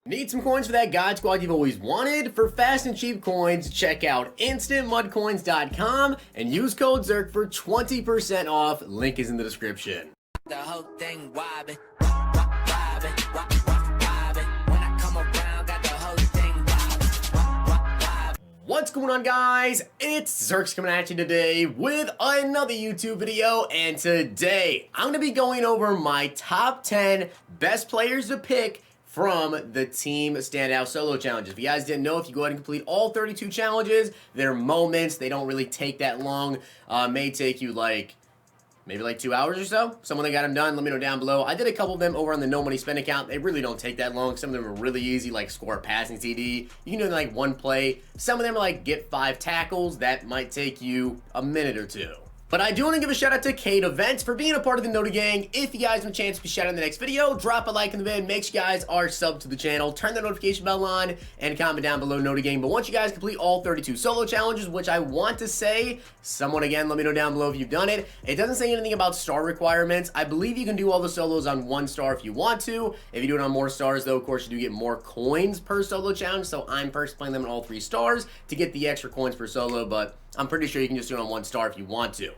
Need some coins for that God Squad you've always wanted? For fast and cheap coins, check out instantmudcoins.com and use code ZIRK for 20% off. Link is in the description. The whole thing wobbin', wobbin'. When I come around, got the whole thing wobbin'. What's going on, guys? It's Zirksee coming at you today with another YouTube video, and today I'm going to be going over my top 10 best players to pick from the Team Standout Solo Challenges. If you guys didn't know, if you go ahead and complete all 32 challenges, they're moments. They don't really take that long. May take you maybe like 2 hours or so. Someone that got them done, let me know down below. I did a couple of them over on the No Money Spend account. They really don't take that long. Some of them are really easy, like score a passing CD. You can do them in like one play. Some of them are like get 5 tackles. That might take you a minute or two. But I do want to give a shout out to Kate Events for being a part of the Nota Gang. If you guys want a chance to be shouted out in the next video, drop a like in the video, make sure you guys are subbed to the channel, turn the notification bell on, and comment down below Nota Gang. But once you guys complete all 32 solo challenges, which I want to say, someone again, let me know down below if you've done it. It doesn't say anything about star requirements. I believe you can do all the solos on 1 star if you want to. If you do it on more stars, though, of course, you do get more coins per solo challenge. So I'm personally playing them in all 3 stars to get the extra coins per solo, but I'm pretty sure you can just do it on 1 star if you want to.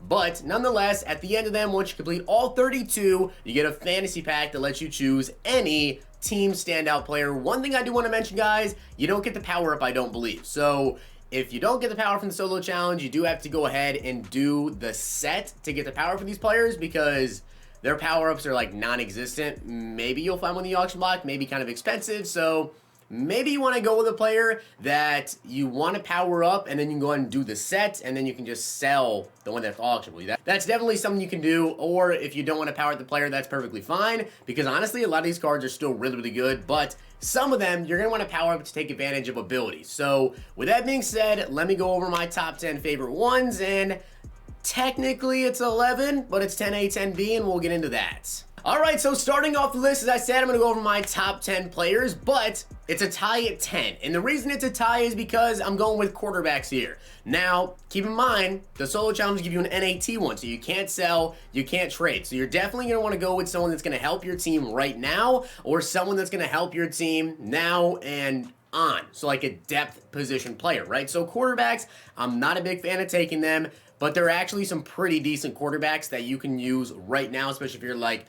But nonetheless, at the end of them, once you complete all 32, you get a fantasy pack that lets you choose any team standout player. One thing I do want to mention, guys, you don't get the power up, I don't believe. So if you don't get the power from the solo challenge, you do have to go ahead and do the set to get the power for these players, because their power-ups are like non-existent. Maybe you'll find one in the auction block, maybe kind of expensive. So maybe you want to go with a player that you want to power up, and then you can go ahead and do the set, and then you can just sell the one that's auctionable. That's definitely something you can do. Or if you don't want to power up the player, that's perfectly fine, because honestly, a lot of these cards are still really, really good, but some of them you're going to want to power up to take advantage of abilities. So with that being said, let me go over my top 10 favorite ones, and technically it's 11, but it's 10A, 10B, and we'll get into that. Alright, so starting off the list, as I said, I'm going to go over my top 10 players, but it's a tie at 10. And the reason it's a tie is because I'm going with quarterbacks here. Now, keep in mind, the solo challenges give you an NAT one, so you can't sell, you can't trade. So you're definitely going to want to go with someone that's going to help your team right now, or someone that's going to help your team now and on. So like a depth position player, right? So quarterbacks, I'm not a big fan of taking them, but there are actually some pretty decent quarterbacks that you can use right now, especially if you're like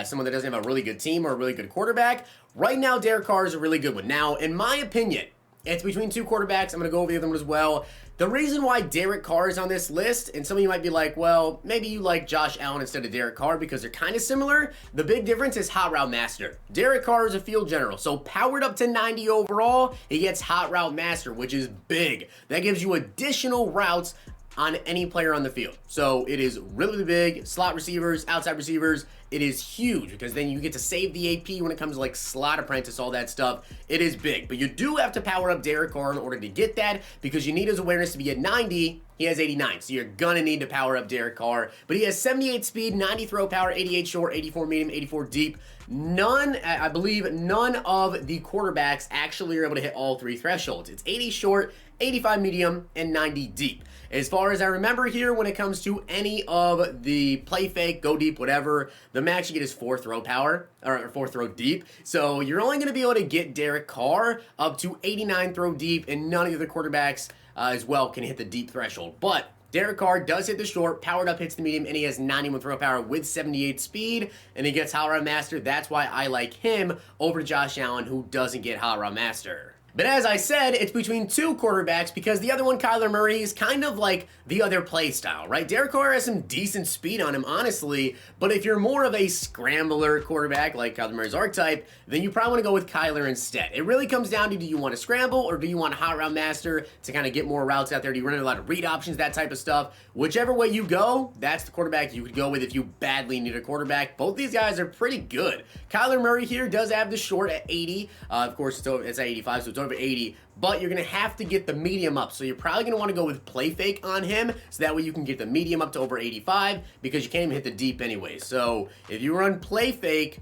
someone that doesn't have a really good team or a really good quarterback. Right now, Derek Carr is a really good one. Now, in my opinion, it's between 2 quarterbacks. I'm going to go over the other one as well. The reason why Derek Carr is on this list, and some of you might be like, well, maybe you like Josh Allen instead of Derek Carr because they're kind of similar. The big difference is Hot Route Master. Derek Carr is a field general, so powered up to 90 overall, he gets Hot Route Master, which is big. That gives you additional routes on any player on the field. So it is really big. Slot receivers, outside receivers, it is huge, because then you get to save the AP when it comes to like slot apprentice, all that stuff. It is big, but you do have to power up Derek Carr in order to get that, because you need his awareness to be at 90. He has 89, so you're gonna need to power up Derek Carr. But he has 78 speed, 90 throw power, 88 short, 84 medium, 84 deep. I believe none of the quarterbacks actually are able to hit all 3 thresholds. It's 80 short, 85 medium, and 90 deep. As far as I remember here, when it comes to any of the play fake, go deep, whatever, the max you get is 4 throw power, or 4 throw deep. So you're only going to be able to get Derek Carr up to 89 throw deep, and none of the other quarterbacks as well can hit the deep threshold. But Derek Carr does hit the short, powered up hits the medium, and he has 91 throw power with 78 speed, and he gets Hot Route Master. That's why I like him over Josh Allen, who doesn't get Hot Route Master. But as I said, it's between 2 quarterbacks, because the other one, Kyler Murray, is kind of like the other play style, right? Derek Carr has some decent speed on him, honestly, but if you're more of a scrambler quarterback like Kyler Murray's archetype, then you probably want to go with Kyler instead. It really comes down to, do you want to scramble, or do you want a Hot Route Master to kind of get more routes out there? Do you run a lot of read options, that type of stuff? Whichever way you go, that's the quarterback you could go with if you badly need a quarterback. Both these guys are pretty good. Kyler Murray here does have the short at 80. Of course, it's at 85, so it's over 80, but you're going to have to get the medium up. So you're probably going to want to go with play fake on him, so that way you can get the medium up to over 85, because you can't even hit the deep anyway. So if you run play fake,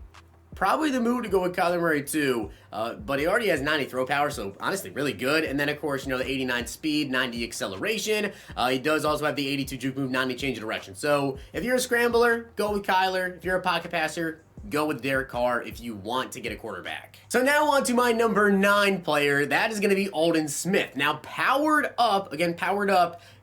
probably the move to go with Kyler Murray too, but he already has 90 throw power, so honestly really good. And then of course, you know, the 89 speed, 90 acceleration. He does also have the 82 juke move, 90 change of direction. So if you're a scrambler, go with Kyler. If you're a pocket passer, go with Derek Carr if you want to get a quarterback. So now on to my number 9 player. That is going to be Aldon Smith. Now powered up,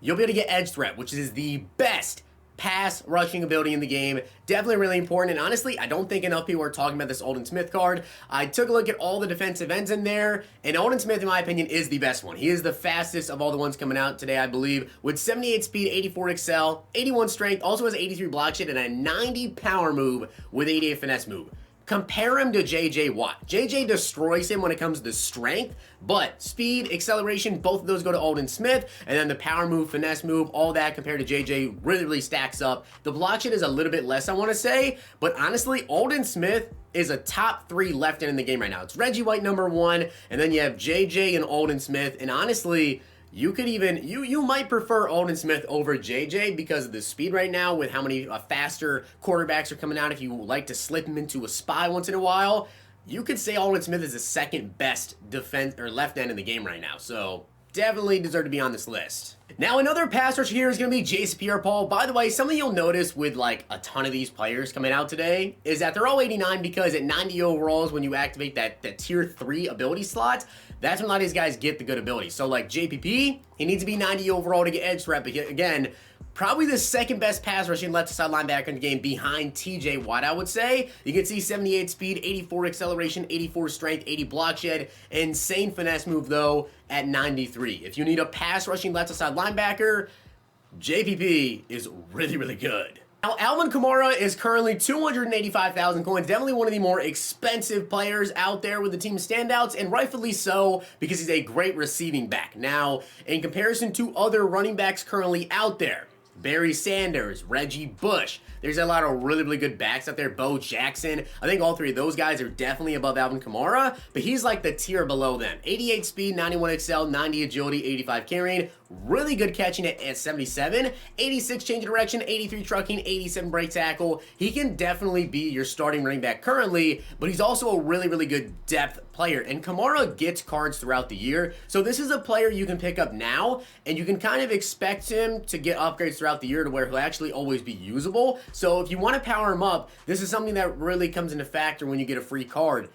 you'll be able to get edge threat, which is the best pass rushing ability in the game. Definitely really important, and honestly, I don't think enough people are talking about this Aldon Smith card. I took a look at all the defensive ends in there, and Aldon Smith, in my opinion, is the best one. He is the fastest of all the ones coming out today, I believe, with 78 speed, 84 excel, 81 strength, also has 83 block shit, and a 90 power move with 88 finesse move. Compare him to JJ Watt. JJ destroys him when it comes to strength, but speed, acceleration, both of those go to Aldon Smith, and then the power move, finesse move, all that compared to JJ really stacks up. The block shit is a little bit less, I want to say, but honestly, Aldon Smith is a top 3 left end in the game right now. It's Reggie White number 1, and then you have JJ and Aldon Smith, and honestly, you could even, you might prefer Aldon Smith over JJ because of the speed right now with how many faster quarterbacks are coming out. If you like to slip him into a spy once in a while, you could say Aldon Smith is the second best defense or left end in the game right now. So definitely deserve to be on this list. Now another pass rusher here is going to be Jason Pierre-Paul. By the way, something you'll notice with like a ton of these players coming out today is that they're all 89 because at 90 overalls, when you activate that tier 3 ability slot, that's when a lot of these guys get the good ability. So like JPP, he needs to be 90 overall to get edge threat, but again, probably the second best pass rushing left side linebacker in the game behind TJ Watt, I would say. You can see 78 speed, 84 acceleration, 84 strength, 80 block shed. Insane finesse move, though, at 93. If you need a pass rushing left side linebacker, JPP is really good. Now, Alvin Kamara is currently 285,000 coins, definitely one of the more expensive players out there with the team standouts, and rightfully so, because he's a great receiving back. Now, in comparison to other running backs currently out there, Barry Sanders, Reggie Bush. There's a lot of really good backs out there. Bo Jackson. I think all 3 of those guys are definitely above Alvin Kamara, but he's like the tier below them. 88 speed, 91 excel, 90 agility, 85 carrying. Really good catching at 77. 86 change of direction, 83 trucking, 87 break tackle. He can definitely be your starting running back currently, but he's also a really good depth player. And Kamara gets cards throughout the year, so this is a player you can pick up now, and you can kind of expect him to get upgrades throughout the year to where he'll actually always be usable. So if you want to power him up, this is something that really comes into factor when you get a free card.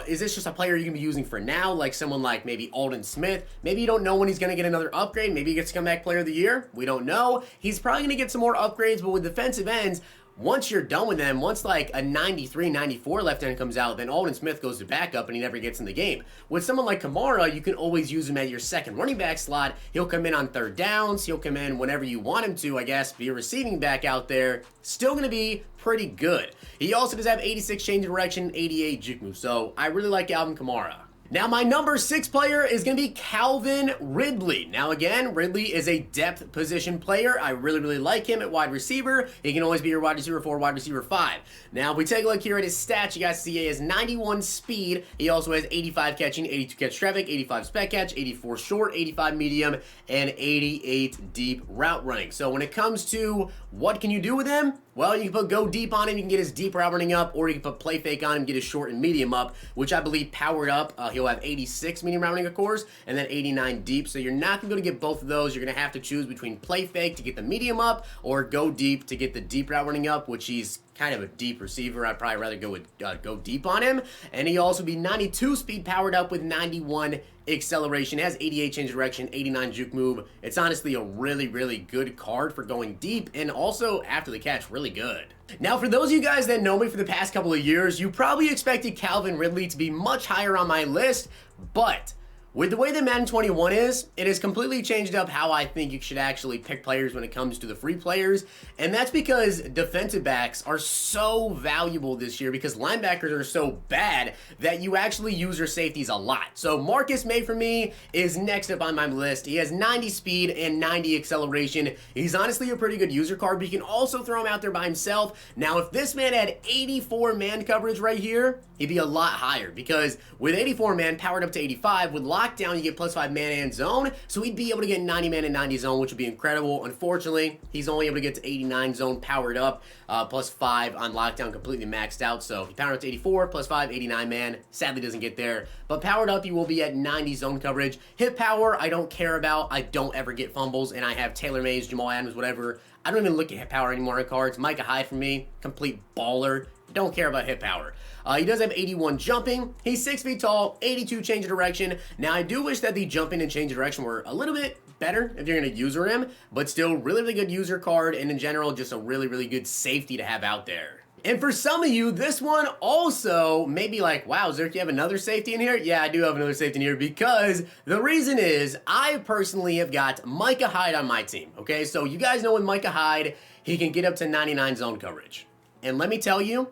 Is this just a player you can be using for now, like someone like maybe Aldon Smith? Maybe you don't know when he's going to get another upgrade. Maybe he gets comeback player of the year. We don't know. He's probably going to get some more upgrades, but with defensive ends, once you're done with them, once like a 93, 94 left end comes out, then Aldon Smith goes to backup and he never gets in the game. With someone like Kamara, you can always use him at your second running back slot. He'll come in on third downs. He'll come in whenever you want him to, I guess, be a receiving back out there. Still going to be pretty good. He also does have 86 change of direction, 88 juke move. So I really like Alvin Kamara. Now, my number 6 player is going to be Calvin Ridley. Now, again, Ridley is a depth position player. I really like him at wide receiver. He can always be your wide receiver 4, wide receiver 5. Now, if we take a look here at his stats, you guys see he has 91 speed. He also has 85 catching, 82 catch traffic, 85 spec catch, 84 short, 85 medium, and 88 deep route running. So when it comes to what can you do with him? Well, you can put go deep on him, you can get his deep route running up, or you can put play fake on him, get his short and medium up, which I believe powered up. He'll have 86 medium route running, of course, and then 89 deep. So you're not going to be able to get both of those. You're going to have to choose between play fake to get the medium up, or go deep to get the deep route running up, which he's kind of a deep receiver. I'd probably rather go with go deep on him. And he also be 92 speed powered up with 91 acceleration. Has 88 change of direction, 89 juke move. It's honestly a really good card for going deep, and also after the catch, really good. Now, for those of you guys that know me for the past couple of years, you probably expected Calvin Ridley to be much higher on my list, but with the way that Madden 21 is, it has completely changed up how I think you should actually pick players when it comes to the free players, and that's because defensive backs are so valuable this year because linebackers are so bad that you actually use your safeties a lot. So Marcus May for me is next up on my list. He has 90 speed and 90 acceleration. He's honestly a pretty good user card, but you can also throw him out there by himself. Now, if this man had 84 man coverage right here, he'd be a lot higher because with 84 man powered up to 85, with lockdown, you get +5 man and zone, so he'd be able to get 90 man and 90 zone, which would be incredible. Unfortunately, he's only able to get to 89 zone powered up, +5 on lockdown, completely maxed out. So if you power up to 84, +5, 89 man, sadly doesn't get there. But powered up, you will be at 90 zone coverage. Hit power, I don't care about. I don't ever get fumbles, and I have Taylor Mays, Jamal Adams, whatever. I don't even look at hit power anymore on cards. Micah Hyde for me, complete baller. don't care about hit power. He does have 81 jumping. He's 6 feet tall, 82 change of direction. Now, I do wish that the jumping and change of direction were a little bit better if you're going to user him, but still really good user card, and in general, just a really good safety to have out there. And for some of you, this one also may be like, wow, Zirk, you have another safety in here? Yeah, I do have another safety in here, because the reason is I personally have got Micah Hyde on my team, okay? So you guys know with Micah Hyde, he can get up to 99 zone coverage. And let me tell you,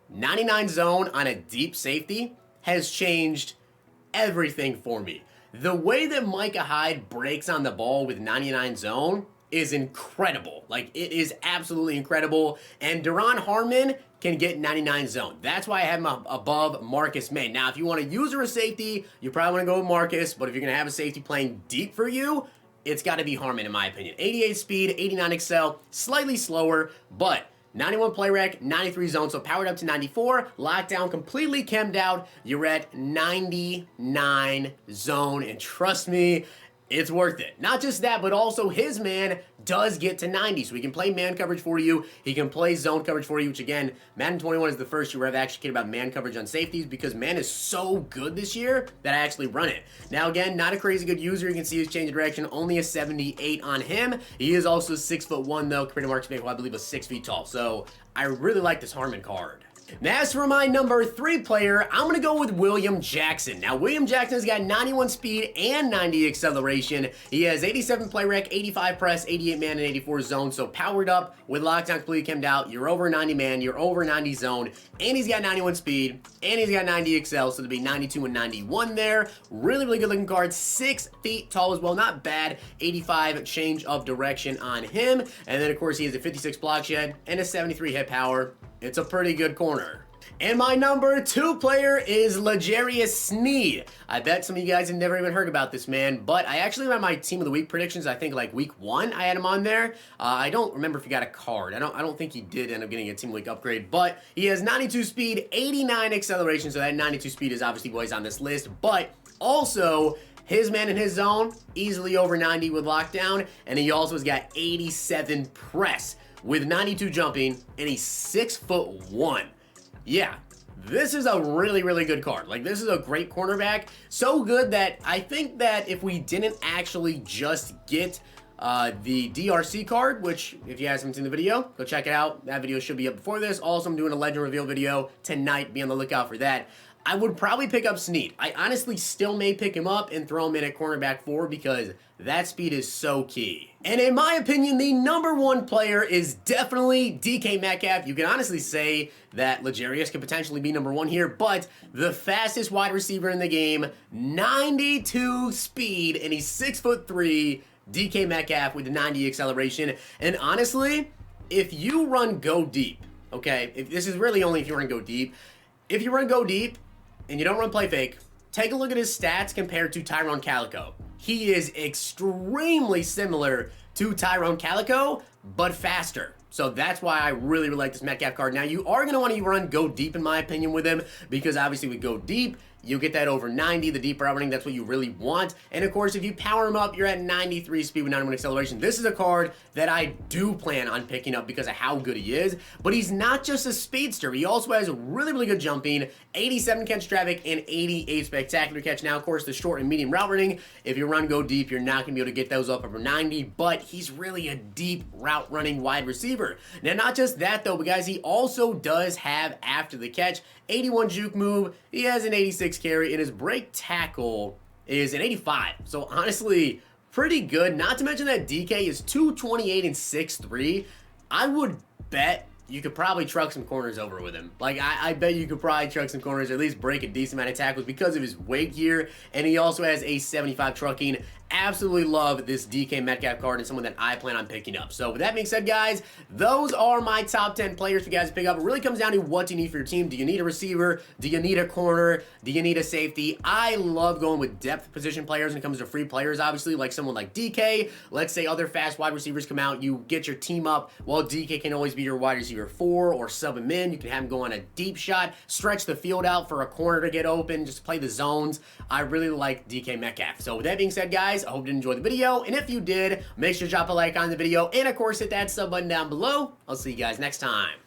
99 zone on a deep safety has changed everything for me. The way that Micah Hyde breaks on the ball with 99 zone is incredible. Like, it is absolutely incredible. And Duron Harmon can get 99 zone. That's why I have him above Marcus May. Now, if you want to use a safety, you probably want to go with Marcus, but if you're going to have a safety playing deep for you, it's got to be Harmon, in my opinion. 88 speed, 89 excel, slightly slower, but 91 play rec, 93 zone, so powered up to 94, lockdown completely chemmed out, you're at 99 zone, and trust me, it's worth it. Not just that, but also his man does get to 90, so he can play man coverage for you, he can play zone coverage for you, which again, Madden 21 is the first year where I've actually cared about man coverage on safeties, because man is so good this year that I actually run it. Now again, not a crazy good user, you can see his change of direction, only a 78 on him. He is also 6'1" though, compared to Marcus May, who I believe was 6 feet tall, so I really like this Harmon card. Now, as for my number 3 player, I'm going to go with William Jackson. Now, William Jackson has got 91 speed and 90 acceleration. He has 87 play rec, 85 press, 88 man, and 84 zone. So powered up with lockdown completely chemmed out. You're over 90 man, you're over 90 zone, and he's got 91 speed, and he's got 90 excel. So there'll be 92 and 91 there. Really good looking card. 6 feet tall as well. Not bad. 85 change of direction on him. And then, of course, he has a 56 block shed and a 73 hit power. It's a pretty good corner. And my number 2 player is L'Jarius Sneed. I bet some of you guys have never even heard about this man, but I actually had my team of the week predictions. I think like week 1 I had him on there. I don't remember if he got a card. I don't think he did end up getting a team of the week upgrade, but he has 92 speed, 89 acceleration, so that 92 speed is obviously why he's on this list, but also his man in his zone, easily over 90 with lockdown, and he also has got 87 press with 92 jumping, and he's 6'1". Yeah, this is a really good card. Like, this is a great cornerback. So good that I think that if we didn't actually just get the DRC card, which if you guys haven't seen the video, go check it out. That video should be up before this. Also, I'm doing a legend reveal video tonight. Be on the lookout for that. I would probably pick up Sneed. I honestly still may pick him up and throw him in at cornerback 4 because that speed is so key. And in my opinion, the number 1 player is definitely DK Metcalf. You can honestly say that L'Jarius could potentially be number 1 here, but the fastest wide receiver in the game, 92 speed, and he's 6'3", DK Metcalf with 90 acceleration. And honestly, if you run go deep, okay, if this is really only if you run go deep, if you run go deep and you don't run play fake, take a look at his stats compared to Tyrone Calico. He is extremely similar to Tyrone Calico, but faster. So that's why I really like this Metcalf card. Now, you are going to want to run go deep, in my opinion, with him, because obviously with go deep, you get that over 90, the deep route running, that's what you really want. And of course, if you power him up, you're at 93 speed with 91 acceleration. This is a card that I do plan on picking up because of how good he is. But he's not just a speedster. He also has really good jumping, 87 catch traffic, and 88 spectacular catch. Now, of course, the short and medium route running, if you run go deep, you're not going to be able to get those up over 90, but he's really a deep route running wide receiver. Now, not just that though, but guys, he also does have after the catch, 81 juke move, he has an 86 carry, and his break tackle is an 85. So honestly, pretty good. Not to mention that DK is 228 and 6'3". I would bet you could probably truck some corners over with him. Like, I bet you could probably truck some corners, or at least break a decent amount of tackles because of his weight here, and he also has a 75 trucking. Absolutely love this DK Metcalf card and someone that I plan on picking up. So with that being said, guys, those are my top 10 players for you guys to pick up. It really comes down to what do you need for your team. Do you need a receiver? Do you need a corner? Do you need a safety? I love going with depth position players when it comes to free players, obviously, like someone like DK. Let's say other fast wide receivers come out, you get your team up. Well, DK can always be your wide receiver 4 or sub him in. You can have him go on a deep shot, stretch the field out for a corner to get open, just play the zones. I really like DK Metcalf. So with that being said, guys, I hope you enjoyed the video, and if you did, make sure to drop a like on the video, and of course hit that sub button down below. I'll see you guys next time.